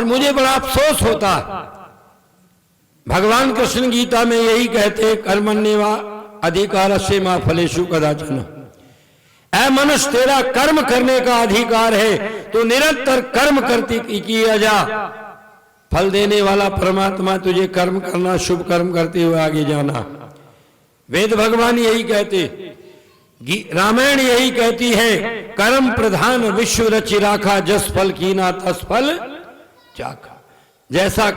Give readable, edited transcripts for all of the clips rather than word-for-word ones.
मुझे बड़ा अफसोस होता है, भगवान कृष्ण गीता में यही कहते, कर्मण्येवा अधिकारस्य मा फलेषु कदाचन। ऐ मनुष्य, तेरा कर्म करने का अधिकार है, तो निरंतर कर्म करती किया जा। फल देने वाला परमात्मा तुझे कर्म करना, शुभ कर्म करते हुए आगे जाना। वेद भगवान यही कहते, रामायण यही कहती है, कर्म प्रधान विश्व रचि राखा, जस फल कीना तस फल चाखा। जैसा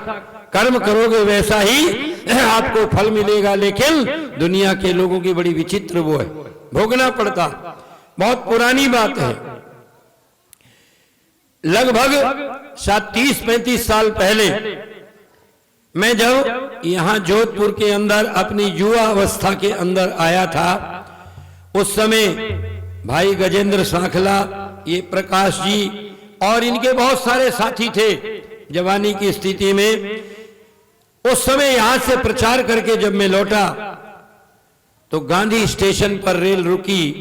कर्म करोगे वैसा ही आपको फल मिलेगा, लेकिन दुनिया के लोगों की बड़ी विचित्र वो है, भोगना पड़ता। बहुत पुरानी बात है, लगभग 30-35 साल पहले मैं जब यहां जोधपुर के अंदर अपनी युवा अवस्था के अंदर आया था, उस समय भाई गजेंद्र सांखला, ये प्रकाश जी और इनके बहुत सारे साथी थे जवानी की स्थिति में। उस समय यहां से प्रचार करके जब मैं लौटा तो गांधी स्टेशन पर रेल रुकी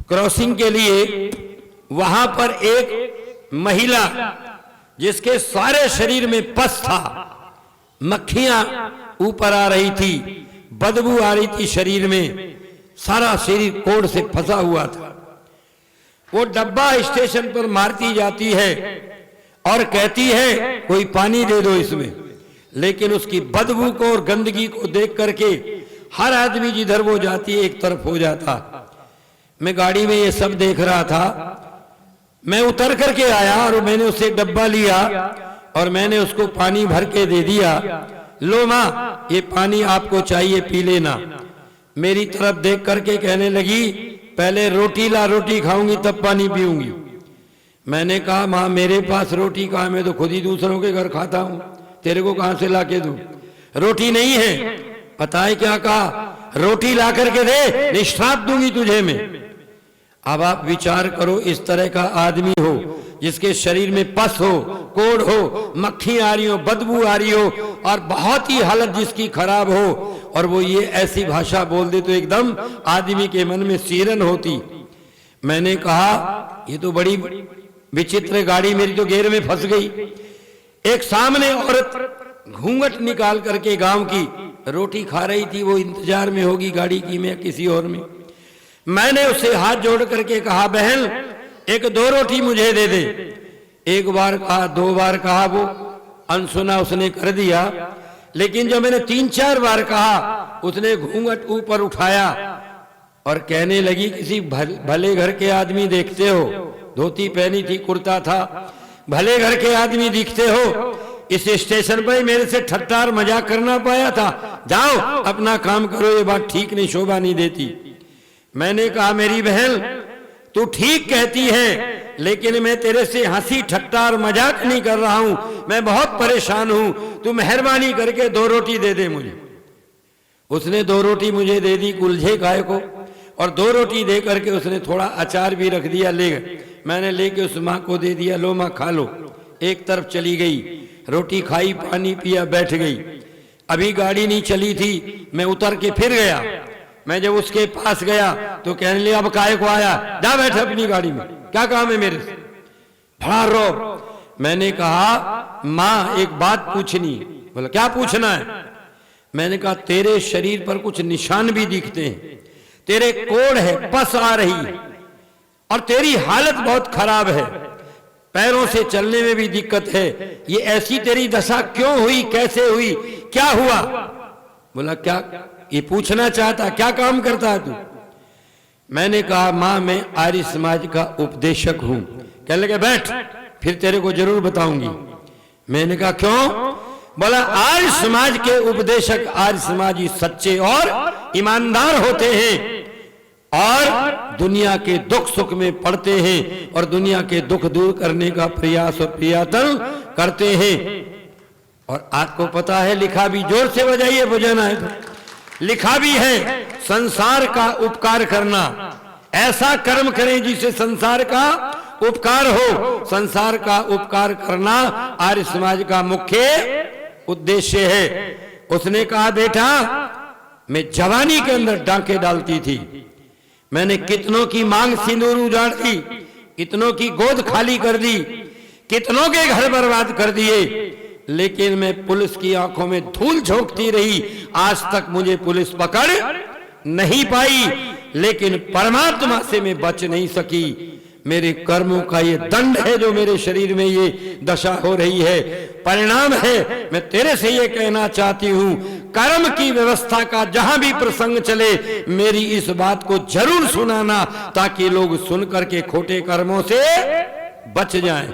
क्रॉसिंग के लिए। वहां पर एक महिला जिसके सारे शरीर में पस था, मक्खियां ऊपर आ रही थी, बदबू आ रही थी शरीर में, सारा शरीर कोढ़ से फंसा हुआ था। वो डब्बा स्टेशन पर मारती जाती है और कहती है कोई पानी दे दो इसमें, लेकिन उसकी बदबू को और गंदगी को देख करके हर आदमी जिधर वो जाती एक तरफ हो जाता। मैं गाड़ी में ये सब देख रहा था, मैं उतर करके आया और मैंने उससे डब्बा लिया और मैंने उसको पानी भर के दे दिया। लो माँ, ये पानी आपको चाहिए, पी लेना। मेरी तरफ देख करके कहने लगी, पहले रोटी ला, रोटी खाऊंगी तब पानी पीऊंगी। मैंने कहा माँ मेरे पास रोटी कहाँ, मैं तो खुद ही दूसरों के घर खाता हूं, तेरे को कहां से ला के दूं? रोटी नहीं है। पता है क्या कहा? रोटी ला करके दे, निश्राप दूंगी तुझे मैं। अब आप विचार करो, इस तरह का आदमी हो जिसके शरीर में पस हो, कोढ़ हो, मक्खी आ रही हो, बदबू आ रही हो और बहुत ही हालत जिसकी खराब हो, और वो ये ऐसी भाषा बोल दे तो एकदम आदमी के मन में सीरन होती। मैंने कहा ये तो बड़ी विचित्र गाड़ी मेरी तो घेर में फंस गई। एक सामने औरत घूंघट निकाल करके गांव की रोटी खा रही थी, वो इंतजार में होगी गाड़ी की में किसी और में। मैंने उसे हाथ जोड़ करके कहा, बहन एक 2 रोटी मुझे दे दे। एक बार कहा, 2 बार कहा, वो अनसुना उसने कर दिया। लेकिन जब मैंने 3-4 बार कहा, उसने घूंघट ऊपर उठाया और कहने लगी, किसी भले घर के आदमी देखते हो, धोती पहनी थी, कुर्ता था, भले घर के आदमी दिखते हो, इस स्टेशन पर मेरे से ठट्टार मजाक करना पाया था, जाओ अपना काम करो, ये बात ठीक नहीं, शोभा नहीं देती। मैंने कहा मेरी बहन तू ठीक कहती है, लेकिन मैं तेरे से हंसी ठट्टा और मजाक नहीं कर रहा हूं, मैं बहुत परेशान हूं, तू मेहरबानी करके 2 रोटी दे दे मुझे। उसने 2 रोटी मुझे दे दी, कुलझे गाय को, और 2 रोटी दे करके उसने थोड़ा अचार भी रख दिया, ले गए। मैंने लेके उस माँ को दे दिया, लो माँ खा लो। एक तरफ चली गई, रोटी खाई, पानी पिया, बैठ गई। अभी गाड़ी नहीं चली थी, मैं उतर के फिर गया। मैं जब उसके पास गया तो कहने लगा, अब काहे को आया, जा बैठ अपनी गाड़ी में, क्या काम है मेरे से? बड़ा रोब। मैंने कहा माँ एक बात पूछनी। बोला क्या पूछना है? मैंने कहा तेरे शरीर पर कुछ निशान भी दिखते हैं, तेरे कोढ़ है, पस आ रही है और तेरी हालत बहुत खराब है, पैरों से चलने में भी दिक्कत है, ये ऐसी तेरी दशा क्यों हुई, कैसे हुई, क्या हुआ? बोला क्या ये पूछना चाहता, क्या काम करता है तू? मैंने कहा मां मैं आर्य समाज का उपदेशक हूं। कहने लगे बैठ, फिर तेरे को जरूर बताऊंगी। मैंने कहा क्यों? बोला आर्य समाज के उपदेशक, आर्य समाजी सच्चे और ईमानदार होते हैं और दुनिया के दुख सुख में पड़ते हैं और दुनिया के दुख दूर करने का प्रयास और प्रयत्न करते हैं। और आपको पता है, लिखा भी, जोर से बजाइए बजाना है तो, लिखा भी है, संसार का उपकार करना, ऐसा कर्म करें जिससे संसार का उपकार हो। संसार का उपकार करना आर्य समाज का मुख्य उद्देश्य है। उसने कहा बेटा मैं जवानी के अंदर डांके डालती थी, मैंने कितनों की मांग सिंदूर उजाड़ दी, कितनों की गोद खाली कर दी, कितनों के घर बर्बाद कर दिए, लेकिन मैं पुलिस की आंखों में धूल झोंकती रही, आज तक मुझे पुलिस पकड़ नहीं पाई, लेकिन परमात्मा से मैं बच नहीं सकी। मेरे कर्मों का ये दंड है जो मेरे शरीर में ये दशा हो रही है, परिणाम है। मैं तेरे से ये कहना चाहती हूं, कर्म की व्यवस्था का जहां भी प्रसंग चले मेरी इस बात को जरूर सुनाना, ताकि लोग सुन करके खोटे कर्मों से बच जाएं।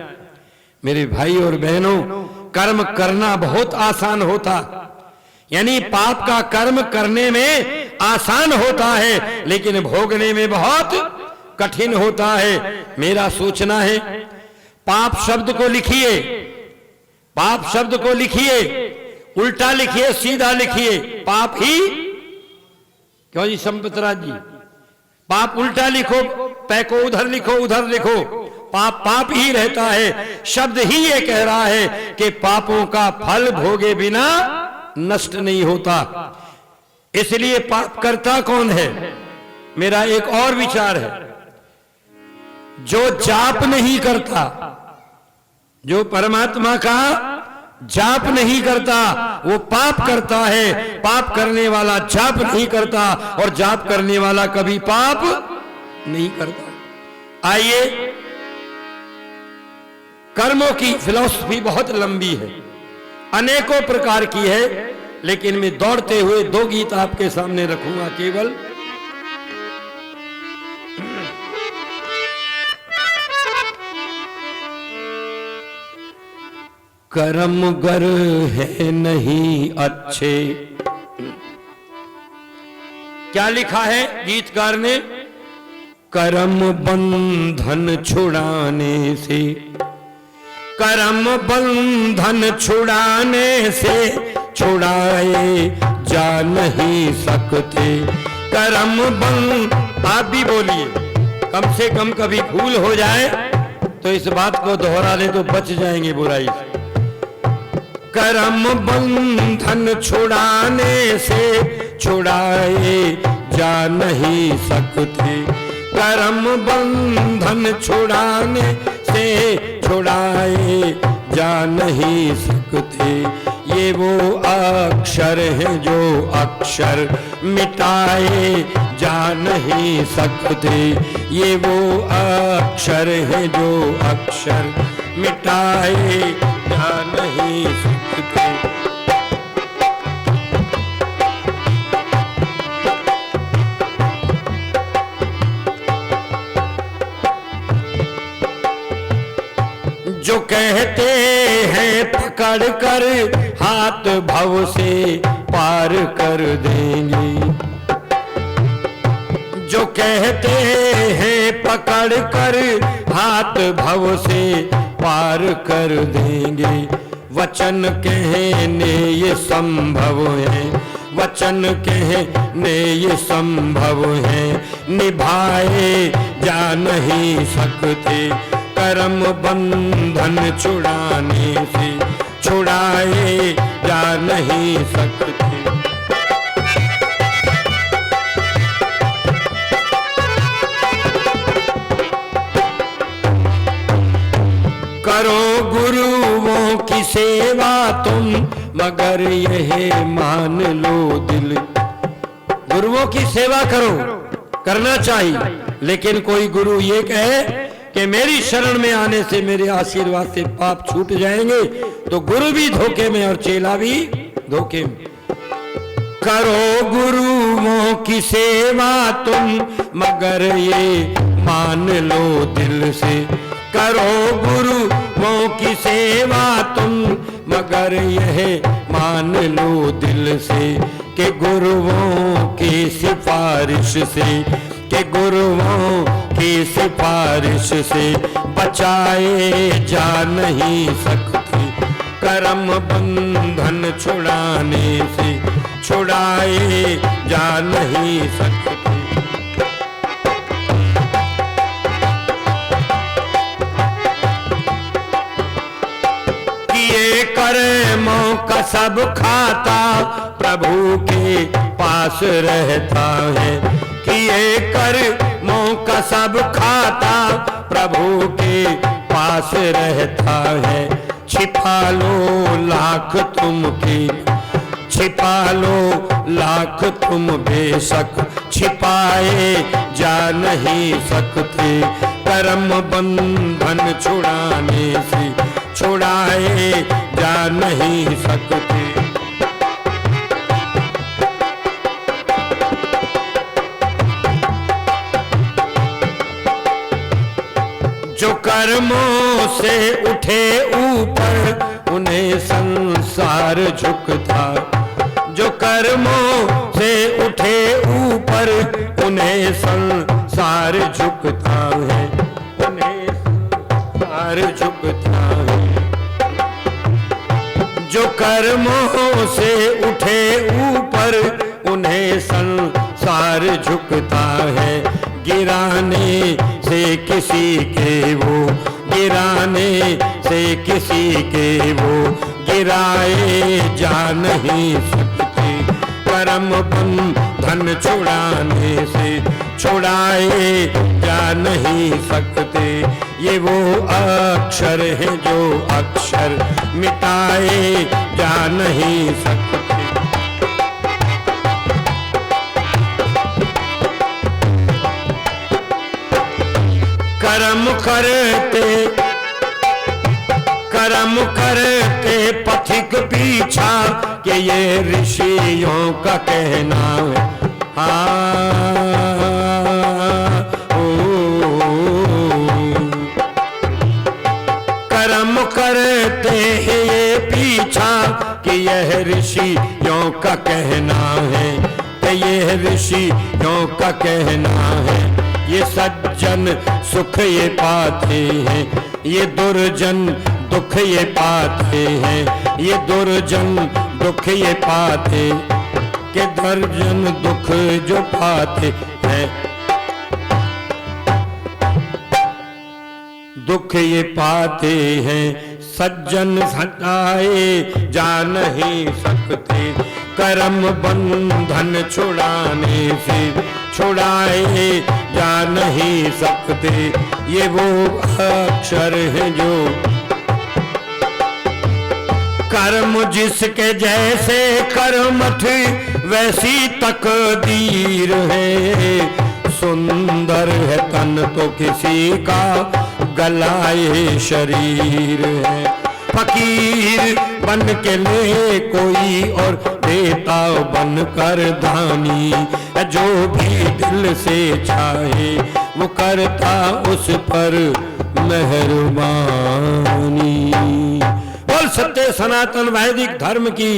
मेरे भाई और बहनों, कर्म करना बहुत आसान होता, यानी पाप का कर्म करने में आसान होता है, लेकिन भोगने में बहुत कठिन होता है। मेरा सोचना है, पाप शब्द को लिखिए, पाप शब्द को लिखिए, उल्टा लिखिए सीधा लिखिए, पाप ही क्यों जी संपतराज जी, पाप उल्टा लिखो, पै को उधर लिखो, उधर लिखो, पाप पाप ही रहता है। शब्द ही ये कह रहा है कि पापों का फल भोगे बिना नष्ट नहीं होता। इसलिए पाप करता कौन है? मेरा एक और विचार है, जो जाप नहीं करता, जो परमात्मा का जाप नहीं करता वो पाप करता है। पाप करने वाला जाप नहीं करता और जाप करने वाला कभी पाप नहीं करता। आइए, कर्मों की फिलॉसफी बहुत लंबी है, अनेकों प्रकार की है, लेकिन मैं दौड़ते हुए 2 गीत आपके सामने रखूंगा केवल। कर्म गर है नहीं अच्छे, क्या लिखा है गीतकार ने? कर्म बंधन छुड़ाने से, कर्म बंधन छुड़ाने से छुड़ाए जा नहीं सकते। कर्म बंध, आप भी बोलिए, कम से कम कभी भूल हो जाए तो इस बात को दोहरा ले तो बच जाएंगे बुराई से। कर्म बंधन छुड़ाने से छुड़ाए जा नहीं सकते। कर्म बंधन छुड़ाने से छुड़ाए जा नहीं सकते। ये वो अक्षर है जो अक्षर मिटाए जा नहीं सकते। ये वो अक्षर है जो अक्षर मिटाए जा नहीं सकते। जो कहते हैं पकड़ कर हाथ भव से पार कर देंगे, जो कहते हैं पकड़ कर हाथ भव से पार कर देंगे। वचन कहने ये संभव है, वचन कहने ये संभव है, निभाए जा नहीं सकते। कर्म बंधन छुड़ाने से छुड़ाए जा नहीं सकते। करो गुरुओं की सेवा तुम, मगर यह मान लो दिल। गुरुओं की सेवा करो, करना चाहिए, लेकिन कोई गुरु ये कहे कि मेरी शरण में आने से, मेरे आशीर्वाद से पाप छूट जाएंगे, तो गुरु भी धोखे में और चेला भी धोखे में। करो गुरुओं की सेवा तुम, मगर ये मान लो दिल से। करो गुरुओं की सेवा तुम, मगर यह मान लो दिल से कि गुरुओं की सिफारिश से, कि गुरुओं की सिफारिश से बचाए जा नहीं सकते। कर्म बंधन छुड़ाने से छुड़ाए जा नहीं सकते। किए कर्मों का सब खाता प्रभु के पास रहता है। किए कर्मों का सब खाता प्रभु के पास रहता है। छिपा लो लाख तुम की, छिपा लो लाख तुम बेशक, छिपाए जा नहीं सकते। कर्म बंधन छुड़ाने से छुड़ाए जा नहीं सकते। जो कर्मों से उठे ऊपर उन्हें संसार झुकता, जो कर्मों से उठे ऊपर उन्हें संसार झुकता है, उन्हें संसार झुकता है। जो कर्मों से उठे ऊपर उन्हें संसार झुकता है। गिराने से किसी के वो, गिराने से किसी के वो गिराए जा नहीं सकते। कर्म बंधन छुड़ाने से छुड़ाए जा नहीं सकते। ये वो अक्षर है जो अक्षर मिटाए जा नहीं सकते। कर्म करते, कर्म करते पथिक पीछा कि ये ऋषियों का कहना है। कर्म करते हैं ये पीछा कि यह ऋषियों का कहना है, कि यह ऋषियों का कहना है। ये सज्जन सुख ये पाते हैं, ये दुर्जन दुख ये पाते हैं। ये दुर्जन दुख ये पाते, के दुर्जन दुख जो पाते हैं। दुख ये पाते हैं, सज्जन हटाए जा नहीं सकते। कर्म बंधन छुड़ाने से छुड़ाए जा नहीं सकते। ये वो अक्षर है जो कर्म जिसके जैसे कर्म थी वैसी तकदीर है। सुंदर है तन तो किसी का गलाए शरीर है। फकीर बन के ले कोई और देता बन कर दानी। जो भी दिल से चाहे वो करता उस पर मेहरबानी। बोल सत्य सनातन वैदिक धर्म की